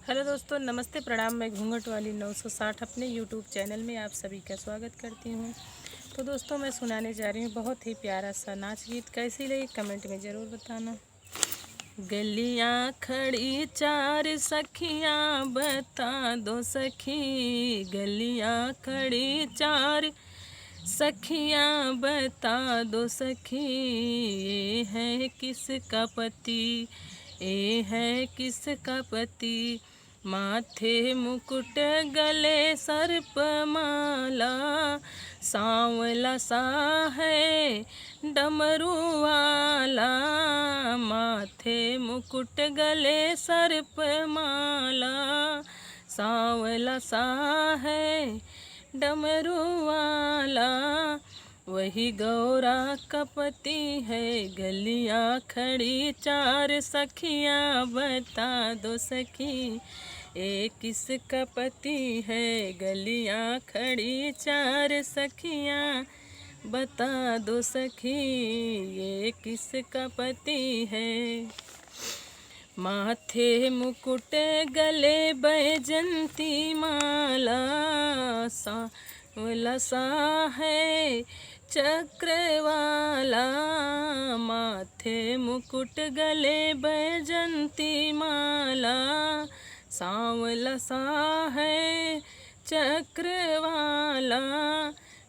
Hello दोस्तों, नमस्ते, प्रणाम। मैं घूंघट वाली 960 अपने यूट्यूब चैनल में आप सभी का स्वागत करती हूँ। तो दोस्तों, मैं सुनाने जा रही हूँ बहुत ही प्यारा सा नाच गीत। कैसी लगी कमेंट में ज़रूर बताना। गलियाँ खड़ी चार सखियाँ बता दो सखी, गलियाँ खड़ी चार सखियाँ बता दो सखी, ये है किसका पति, ये है किसका पति। माथे मुकुट गले सर्प माला, सांवला सा है डमरू वाला। माथे मुकुट गले सर्प माला, सांवला सा है डमरू वाला। वही गौरा का पति है, गलियाँ खड़ी चार सखियाँ बता दो सखी, ये किसका पति है। गलियाँ खड़ी चार सखियाँ बता दो सखी, ये किसका पति है। माथे मुकुट गले बैजंती माला, सांवला सा है चक्रवाला। माथे मुकुट गले बैजंती माला, सांवला सा है चक्रवाला।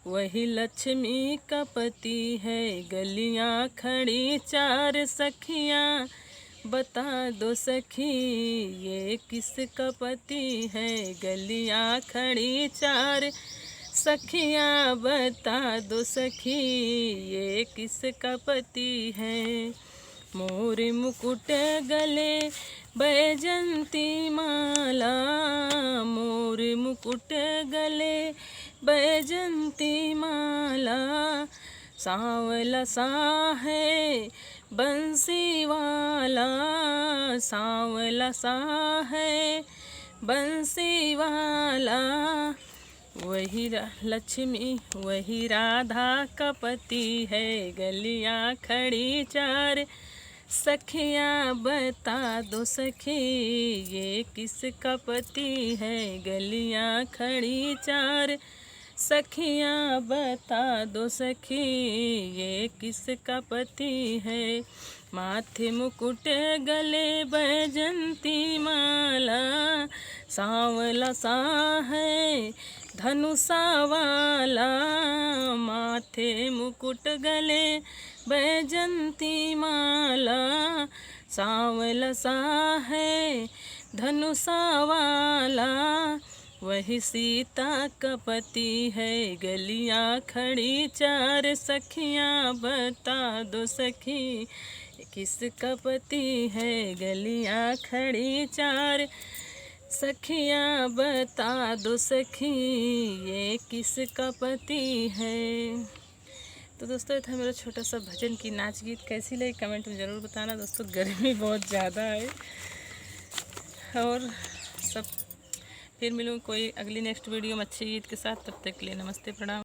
वही लक्ष्मी का पति है, गलियाँ खड़ी चार सखियाँ बता दो सखी, ये किसका पति है। गलियाँ खड़ी चार सखियाँ बता दो सखी, ये किसका पति है। मोर मुकुट गले बैजंती माला, मोर मुकुट गले बैजंती माला। सांवला सा है बंसी वाला, सांवला सा है बंसी वाला। वही लक्ष्मी वही राधा का पति है, गलियाँ खड़ी चार सखियाँ बता दो सखी, ये किसका पति है। गलियाँ खड़ी चार सखियाँ बता दो सखी, ये किसका पति है। माथे मुकुट गले बैजंती माला, सांवला सा है धनुषा वाला। माथे मुकुट गले बैजंती माला, सांवला सा है धनुषा वाला। वही सीता का पति है, गलियाँ खड़ी चार सखियाँ बता दो सखी, किसका पति है। गलियाँ खड़ी चार सखियाँ बता दो सखी, ये किसका पति है। तो दोस्तों, ये था मेरा छोटा सा भजन की नाच गीत। कैसी लगी कमेंट में ज़रूर बताना। दोस्तों, गर्मी बहुत ज़्यादा है और सब। फिर मिलूँ कोई अगली नेक्स्ट वीडियो में अच्छे गीत के साथ। तब तक के लिए नमस्ते, प्रणाम।